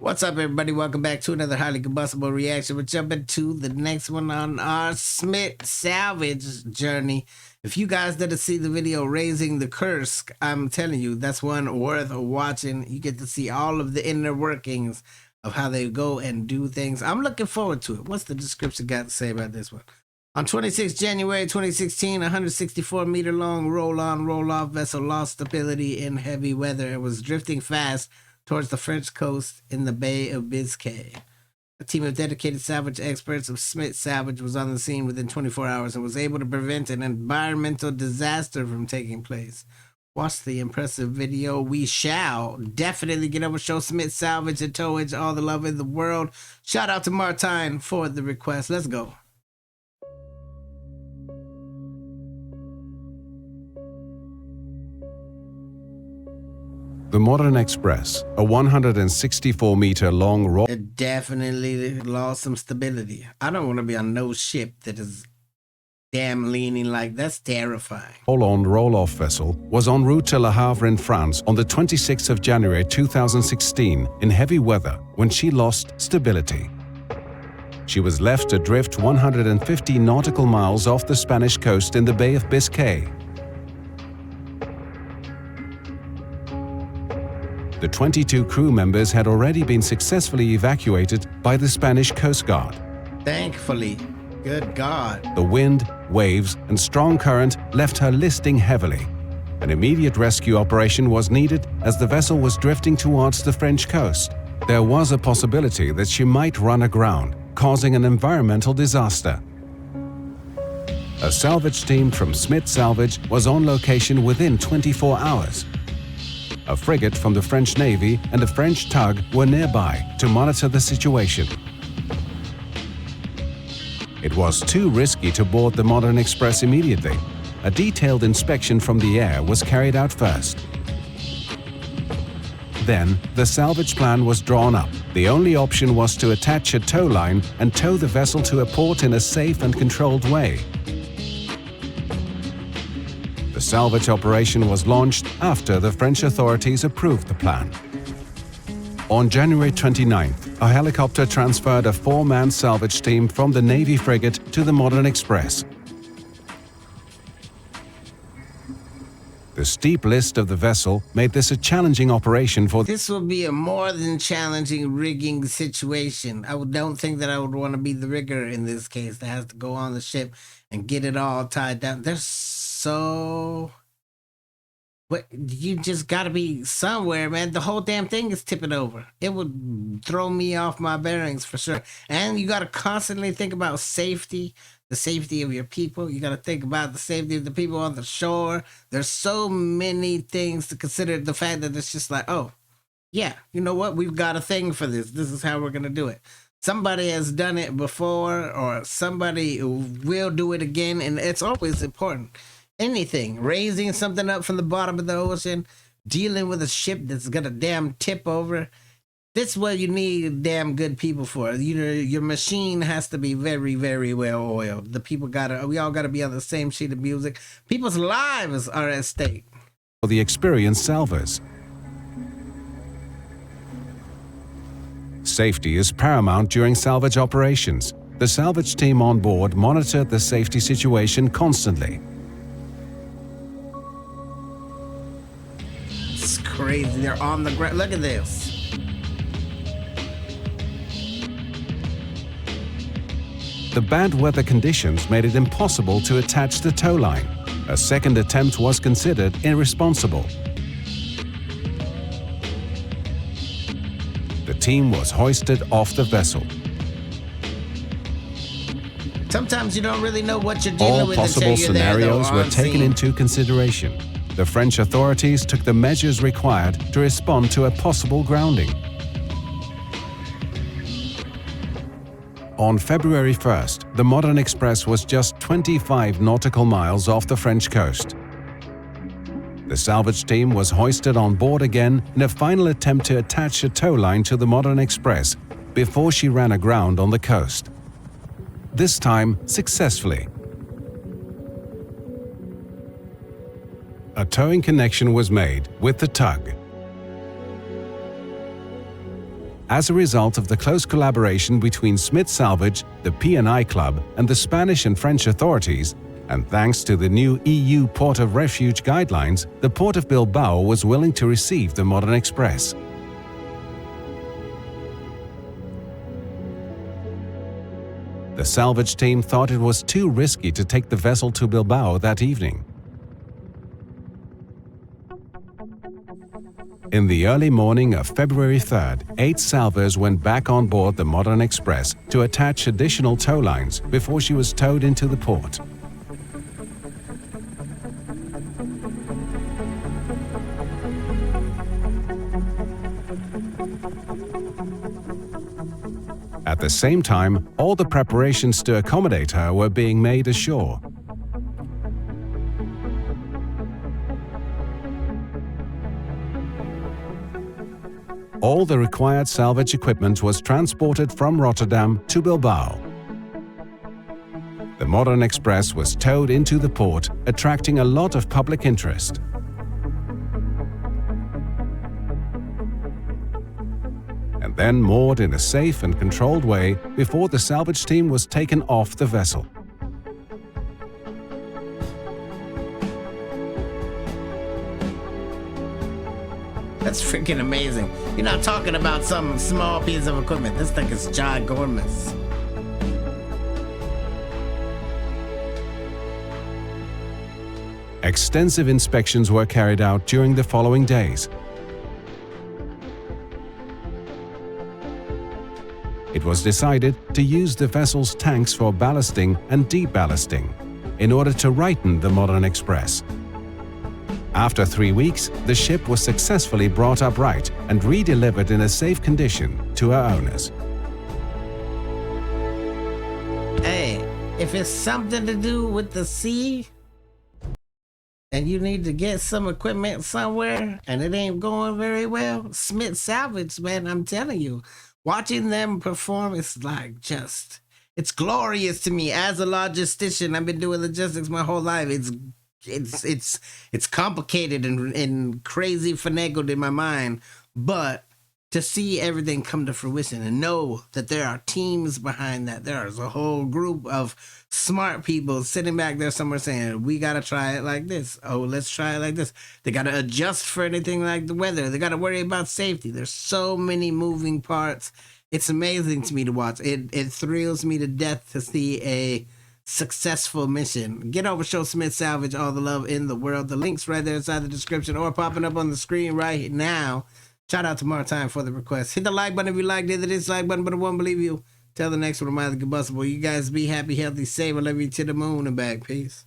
What's up, everybody? Welcome back to another highly combustible reaction. We're jumping to the next one on our SMIT Salvage journey. If you guys didn't see the video Raising the Curse, I'm telling you, that's one worth watching. You get to see all of the inner workings of how they go and do things. I'm looking forward to it. What's the description got to say about this one? On 26 January 2016, a 164-meter long roll-on, roll-off vessel lost stability in heavy weather and was drifting fast towards the French coast in the Bay of Biscay. A team of dedicated salvage experts of SMIT Salvage was on the scene within 24 hours and was able to prevent an environmental disaster from taking place. Watch the impressive video. We shall definitely get over, show SMIT Salvage and towage all the love in the world. Shout out to Martine for the request. Let's go. The Modern Express, a 164-meter long roll. It definitely lost some stability. I don't want to be on no ship that is damn leaning like that's terrifying. Roll-on, roll-off vessel was en route to Le Havre in France on the 26th of January 2016 in heavy weather when she lost stability. She was left to drift 150 nautical miles off the Spanish coast in the Bay of Biscay. The 22 crew members had already been successfully evacuated by the Spanish Coast Guard. Thankfully. Good God. The wind, waves, and strong current left her listing heavily. An immediate rescue operation was needed as the vessel was drifting towards the French coast. There was a possibility that she might run aground, causing an environmental disaster. A salvage team from SMIT Salvage was on location within 24 hours. A frigate from the French Navy and a French tug were nearby to monitor the situation. It was too risky to board the Modern Express immediately. A detailed inspection from the air was carried out first. Then, the salvage plan was drawn up. The only option was to attach a tow line and tow the vessel to a port in a safe and controlled way. The salvage operation was launched after the French authorities approved the plan. On January 29th, a helicopter transferred a 4-man salvage team from the Navy frigate to the Modern Express. The steep list of the vessel made this a challenging operation for. This will be a more than challenging rigging situation. I don't think that I would want to be the rigger in this case that has to go on the ship and get it all tied down. But you just gotta be somewhere, man. The whole damn thing is tipping over. It would throw me off my bearings for sure. And you gotta constantly think about safety, the safety of your people. You gotta think about the safety of the people on the shore. There's so many things to consider. The fact that it's just like, oh, yeah, you know what? We've got a thing for this. This is how we're gonna do it. Somebody has done it before, or somebody will do it again, and it's always important. Anything, raising something up from the bottom of the ocean, dealing with a ship that's gonna damn tip over. This is what you need damn good people for. Your machine has to be very, very well oiled. The people we all gotta be on the same sheet of music. People's lives are at stake. For the experienced salvors. Safety is paramount during salvage operations. The salvage team on board monitored the safety situation constantly. It's crazy. They're on the ground. Look at this. The bad weather conditions made it impossible to attach the tow line. A second attempt was considered irresponsible. The team was hoisted off the vessel. Sometimes you don't really know what you're dealing All with possible until you're there, scenarios though, were on taken scene. into consideration. The French authorities took the measures required to respond to a possible grounding. On February 1st, the Modern Express was just 25 nautical miles off the French coast. The salvage team was hoisted on board again in a final attempt to attach a tow line to the Modern Express before she ran aground on the coast. This time, successfully. A towing connection was made with the tug. as a result of the close collaboration between SMIT Salvage, the P&I Club, and the Spanish and French authorities, and thanks to the new EU Port of Refuge guidelines, the Port of Bilbao was willing to receive the Modern Express. The salvage team thought it was too risky to take the vessel to Bilbao that evening. In the early morning of February 3rd, 8 salvors went back on board the Modern Express to attach additional tow lines before she was towed into the port. At the same time, all the preparations to accommodate her were being made ashore. All the required salvage equipment was transported from Rotterdam to Bilbao. The Modern Express was towed into the port, attracting a lot of public interest. And then moored in a safe and controlled way before the salvage team was taken off the vessel. That's freaking amazing. You're not talking about some small piece of equipment. This thing is ginormous. Extensive inspections were carried out during the following days. It was decided to use the vessel's tanks for ballasting and deballasting in order to righten the Modern Express. After 3 weeks, the ship was successfully brought upright and redelivered in a safe condition to her owners. Hey, if it's something to do with the sea and you need to get some equipment somewhere and it ain't going very well, SMIT Salvage, man, I'm telling you, watching them perform is like just, it's glorious to me. As a logistician, I've been doing logistics my whole life. It's complicated and crazy finagled in my mind, but to see everything come to fruition and know that there are teams behind that, there's a whole group of smart people sitting back there somewhere saying, we got to try it like this. Oh, let's try it like this. They got to adjust for anything like the weather. They got to worry about safety. There's so many moving parts. It's amazing to me to watch. It thrills me to death to see a successful mission. Get over, show SMIT Salvage all the love in the world. The link's right there inside the description or popping up on the screen right now. Shout out to Martine for the request. Hit the like button if you liked it. The dislike button, but it won't believe you. Tell the next one, am I the Combustible. You guys be happy, healthy, safe. I love you to the moon and back. Peace.